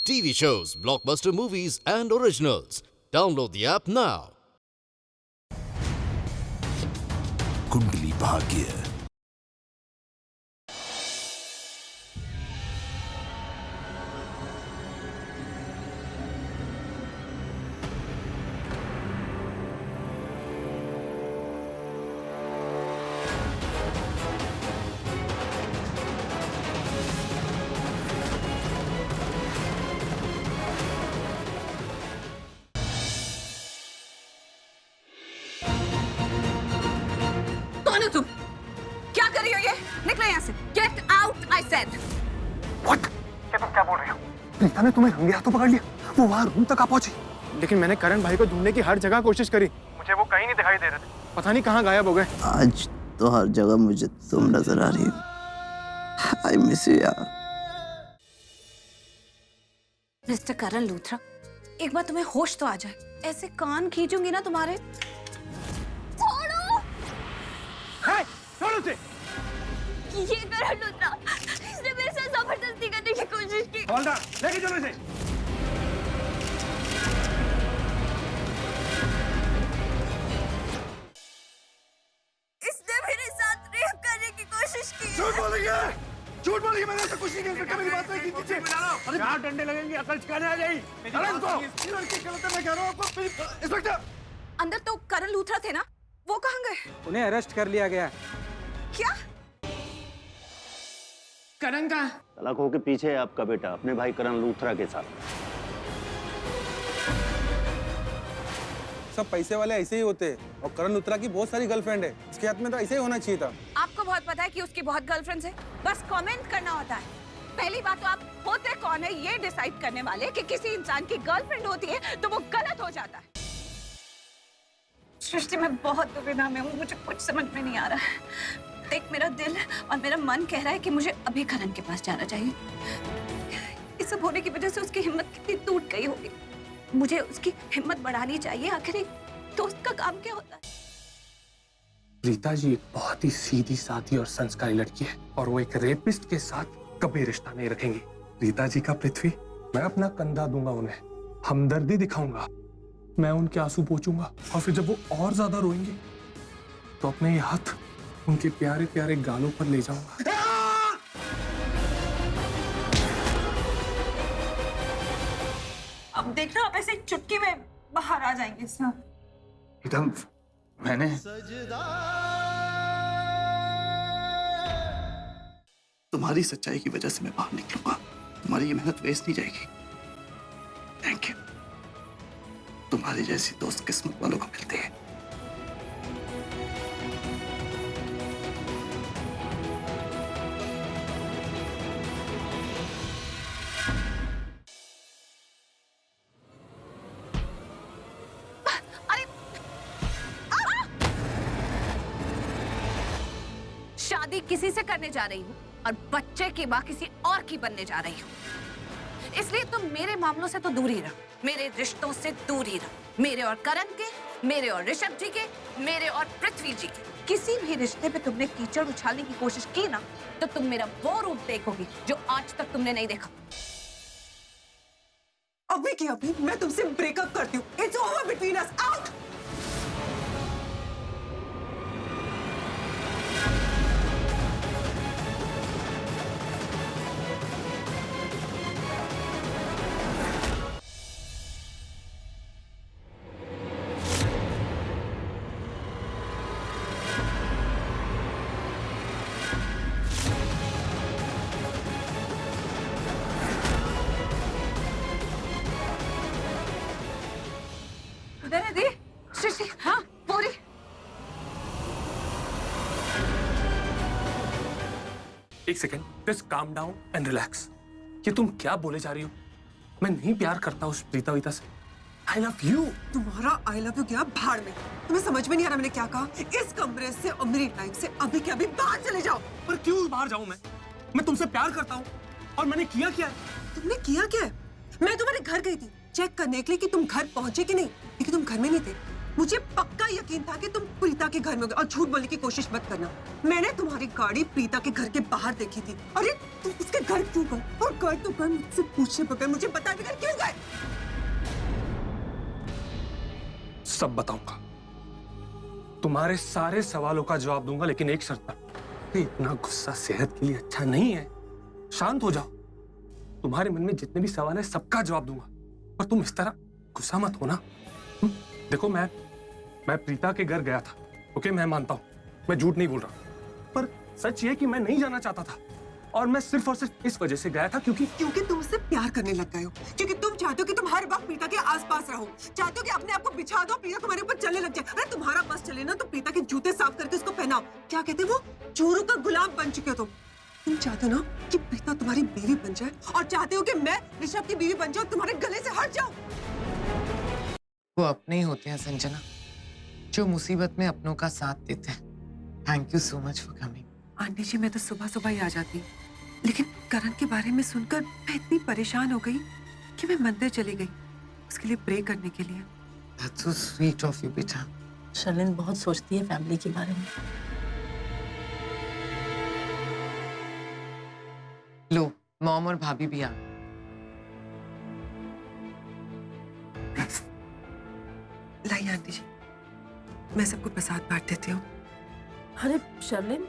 TV shows, blockbuster movies, and originals. Download the app now. Kundali Bhagya. कौन हो तुम? क्या कर रही हो ये? निकलो यहाँ से। Get out, I said. What? ये तुम क्या बोल रही हो? प्रीता ने तुम्हें रंगे हाथों पकड़ लिया। वो वहाँ रूम तक आ पहुंची। लेकिन मैंने करण भाई को ढूंढने की हर जगह कोशिश करी। मुझे वो कहीं नहीं दिखाई दे रहे थे। पता नहीं कहाँ गायब हो गए। आज तो हर जगह मुझे तुम नजर आ रही हो। I miss you यार। मिस्टर करण लूथरा, एक बार तुम्हें होश तो आ जाए। ऐसे कान खींचूंगी ना तुम्हारे। छोड़ो! छोड़ो उसे! ये करण लूथरा, इसने मेरे साथ जबरदस्ती करने की कोशिश की। हवलदार, लेके चलो इसे। इसने मेरे साथ रेप करने की कोशिश की। झूठ बोलेंगे! झूठ बोलेंगे! मैंने ऐसा कुछ नहीं किया। मेरी बात नहीं की नीचे। अरे चार डंडे लगेंगे, अकल ठिकाने आ जाएगी। अरे इनको! ये लड़की गलत है, मैं कह रहा हूँ आपको। इंस्पेक्टर! अंदर तो करण लूथरा थे ना? वो कहाँ गए? उन्हें अरेस्ट कर लिया गया। क्या? करण का तलाकों के पीछे है आपका बेटा, अपने भाई करण लूथरा के साथ। सब पैसे वाले ऐसे ही होते हैं और करण लूथरा की बहुत सारी गर्लफ्रेंड है। इसके हाथ में तो ऐसे ही होना चाहिए था। आपको बहुत पता है कि उसकी बहुत गर्लफ्रेंड्स है। बस कमेंट करना होता है। पहली बात तो आप होते कौन है ये डिसाइड करने वाले कि किसी इंसान की गर्लफ्रेंड होती है तो वो गलत हो जाता है। सृष्टि में बहुत दुविधा में हूँ, मुझे कुछ समझ में नहीं आ रहा है। देख, मेरा दिल और मेरा मन कह रहा है कि मुझे अभी करण के पास जाना चाहिए। इस सब होने की वजह से उसकी हिम्मत कितनी टूट गई होगी। मुझे उसकी हिम्मत बढ़ानी चाहिए। आखिर एक दोस्त का काम क्या होता है? प्रीता जी एक बहुत ही सीधी सादी और संस्कारी लड़की है और वो एक रेपिस्ट के साथ कभी रिश्ता नहीं रखेंगी। प्रीता जी का पृथ्वी, मैं अपना कंधा दूंगा उन्हें, हमदर्दी दिखाऊंगा, मैं उनके आंसू पोंछूंगा और फिर जब वो और ज्यादा रोएंगे तो अपने ये हाथ उनके प्यारे प्यारे गालों पर ले जाऊंगा। अब देखना, आप ऐसे चुटकी में बाहर आ जाएंगे इसमें। एकदम मैंने तुम्हारी सच्चाई की वजह से मैं बाहर निकलूंगा। तुम्हारी ये मेहनत वेस्ट नहीं जाएगी। Thank you. तुम्हारी जैसी दोस्त किस्मत वालों को मिलते हैं। शादी किसी से करने जा रही हूँ और बच्चे की माँ किसी और की बनने जा रही हूँ। इसलिए तुम मेरे मामलों से तो दूर ही रहो, मेरे रिश्तों से दूर ही रहो। मेरे और करण के, मेरे और ऋषभ जी के, मेरे और पृथ्वी जी के। किसी भी रिश्ते पे तुमने कीचड़ उछालने की कोशिश की ना तो तुम मेरा वो रूप देखोगी जो आज तक तुमने नहीं देखा। अभी की अभी मैं तुमसे ब्रेकअप करती हूँ। It's over between us. Out. हाँ, पूरी। एक second, please calm down and relax. ये तुम क्या बोले जा रही हो? मैं नहीं प्यार करता उस प्रीता वीता से। I love you। तुम्हारा आई लव यू क्या भाड़ में? तुम्हें समझ में नहीं आ रहा मैंने क्या कहा? इस कमरे से और मेरी लाइफ से अभी के अभी बाहर चले जाओ। पर क्यों बाहर जाऊं मैं तुमसे प्यार करता हूँ और मैंने किया क्या है? तुमने किया क्या है? मैं तुम्हारे घर गई थी चेक करने के लिए कि तुम घर पहुंचे कि नहीं, लेकिन तुम घर में नहीं थे। मुझे पक्का यकीन था कि तुम प्रीता के घर में होगे और झूठ बोलने की कोशिश मत करना। मैंने तुम्हारी गाड़ी प्रीता के घर के बाहर देखी थी। अरे तुम उसके घर क्यों गए? और गए तो गए मुझसे पूछे बगैर, मुझे बताए बगैर क्यों गए? सब बताऊंगा, तुम्हारे सारे सवालों का जवाब दूंगा, लेकिन एक शर्त पर। इतना गुस्सा सेहत के लिए अच्छा नहीं है। शांत हो जाओ। तुम्हारे मन में जितने भी सवाल है सबका जवाब दूंगा, पर तुम इस तरह गुस्सा मत होना। देखो, मैं प्रीता के घर गया था, ओके, मैं मानता हूं, मैं झूठ नहीं बोल रहा, पर सच ये कि मैं नहीं जाना चाहता था, और मैं सिर्फ और सिर्फ इस वजह से गया था क्योंकि तुम उससे प्यार करने लग गए हो, क्योंकि तुम चाहते हो कि तुम हर वक्त प्रीता के आसपास रहो, चाहते हो कि अपने आप को बिछा दो, प्रीता तुम्हारे ऊपर चलने लग जाए। अरे तुम्हारा बस चले ना तो प्रीता के जूते साफ करके उसको पहनाओ। क्या कहते हैं वो, चोरों का गुलाम बन चुके हो तुम चाहते हो ना कि प्रीता तुम्हारी बीवी बन जाए, और चाहते हो कि मैं ऋषभ की बीवी बन जाऊं, तुम्हारे गले से हट जाऊं। वो अपने ही होते हैं संजना, जो मुसीबत में अपनों का साथ देते हैं। Thank you so much for coming. Aunty ji, मैं तो सुबह सुबह ही आ जाती, लेकिन करण के बारे में सुनकर मैं इतनी परेशान हो गई कि मैं मंदिर चली गई उसके लिए प्रे करने के लिए। That's so sweet of you, बेटा। शर्लिन बहुत सोचती है फैमिली के बारे में। लो, मॉम और भाभी भी आ। लाई आंटी जी, मैं सबको प्रसाद बांट देती हूँ। अरे शर्लिन,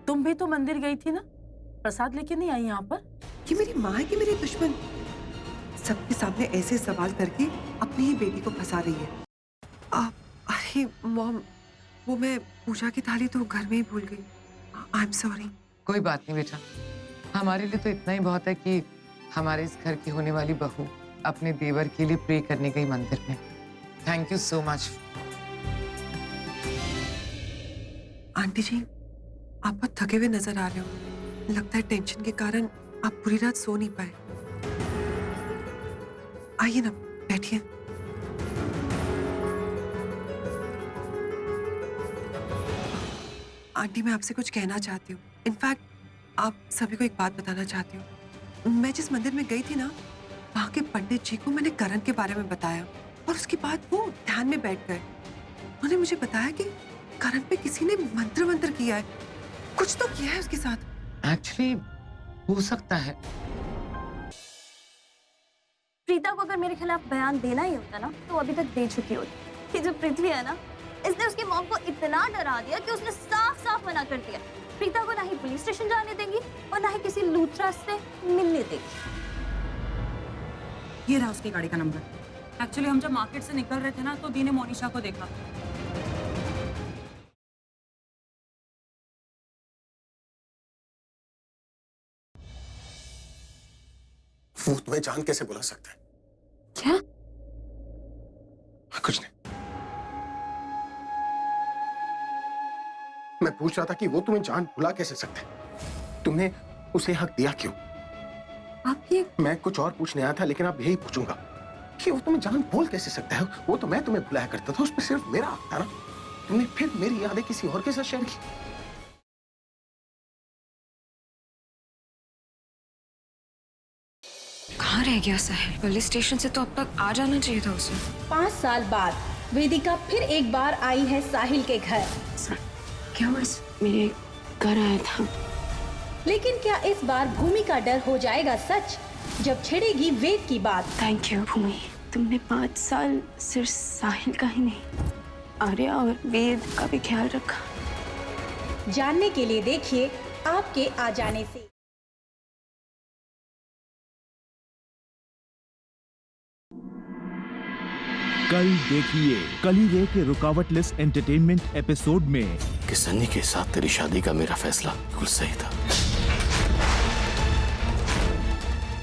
तुम भी तो मंदिर गई थी ना, प्रसाद लेके नहीं आई यहाँ पर? ये मेरी माँ है कि मेरी दुश्मन? सबके सामने ऐसे सवाल करके अपनी ही बेटी को फंसा रही है। अरे मॉम, वो मैं पूजा की थाली तो घर में ही भूल गई। I am sorry. कोई बात नहीं बेटा, हमारे लिए तो इतना ही बहुत है कि हमारे इस घर की होने वाली बहू अपने देवर के लिए प्रे करने गई मंदिर में। Thank you so much. Aunty ji, आप बहुत थके हुए नजर आ रहे हो। लगता है टेंशन के कारण आप पूरी रात सो नहीं पाए। आइए ना, बैठिए। आंटी, मैं आपसे कुछ कहना चाहती हूँ। इनफैक्ट आप सभी को एक बात बताना चाहती हूँ। मैं जिस मंदिर में गई थी ना, वहाँ के पंडित जी को मैंने करण के बारे में बताया, और उसके बाद वो ध्यान में बैठ गए। उन्होंने मुझे बताया कि करण पे किसी ने मंत्र किया है, कुछ तो किया है उसके साथ। एक्चुअली हो सकता है। प्रीता को अगर मेरे खिलाफ बयान देना ही होता ना, तो अभी तक दे चुकी होती। ये जो पृथ्वी है ना, इसने उसकी मॉम को इतना डरा दिया कि उसने साफ साफ मना कर दिया। प्रीता को ना ही पुलिस स्टेशन जाने देंगी और ना ही किसी लूथरा से मिलने देंगी। ये रहा उसकी गाड़ी का नंबर। एक्चुअली हम जब मार्केट से निकल रहे थे ना, तो दी ने मोनिशा को देखा। वो तुम्हें जान कैसे बुला सकता है? क्या? कुछ नहीं। मैं पूछ रहा था कि वो तुम्हें जान बुला कैसे सकता है? तुमने उसे हक दिया क्यों? आप ये मैं कुछ और पूछने आया था, लेकिन अब यही पूछूंगा कि वो तुम्हें जान बोल कैसे सकता है? वो तो मैं तुम्हें बुलाया करता था, उसमें सिर्फ मेरा हक था ना। तुमने फिर मेरी यादें किसी और के साथ शेयर की। कहाँ रह गया साहिल? पुलिस स्टेशन से तो अब तक आ जाना चाहिए था उसे। 5 साल बाद वेदिका फिर एक बार आई है साहिल के घर। क्या हुआ? मेरे घर आया था। लेकिन क्या इस बार भूमि का डर हो जाएगा सच, जब छिड़ेगी वेद की बात? थैंक यू भूमि, तुमने 5 साल सिर्फ साहिल का ही नहीं, आर्या और वेद का भी ख्याल रखा। जानने के लिए देखिए आपके आ जाने से। कल देखिए कलीरे के रुकावटलेस एंटरटेनमेंट एपिसोड में कि सन्नी के साथ तेरी शादी का मेरा फैसला बिल्कुल सही था,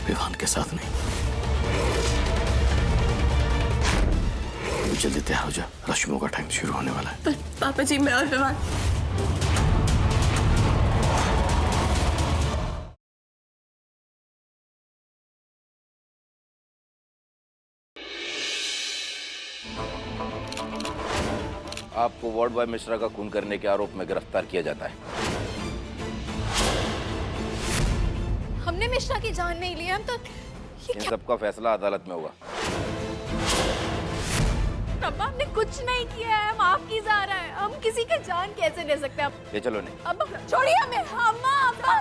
विवान के साथ नहीं। जल्दी तैयार हो जा, रश्मियों का टाइम शुरू होने वाला है। पर पापा जी, मैं और विवान आपको वार्ड बॉय मिश्रा का खून करने के आरोप में गिरफ्तार किया जाता है। हमने मिश्रा की जान नहीं ली। हम तो इन सबका फैसला अदालत में होगा। अब्बा हमने कुछ नहीं किया है, माफ की जा रहा है। हम किसी का जान कैसे ले सकते हैं? ले चलो नहीं। अब्बा छोड़िए हमें। अम्मा अब्बा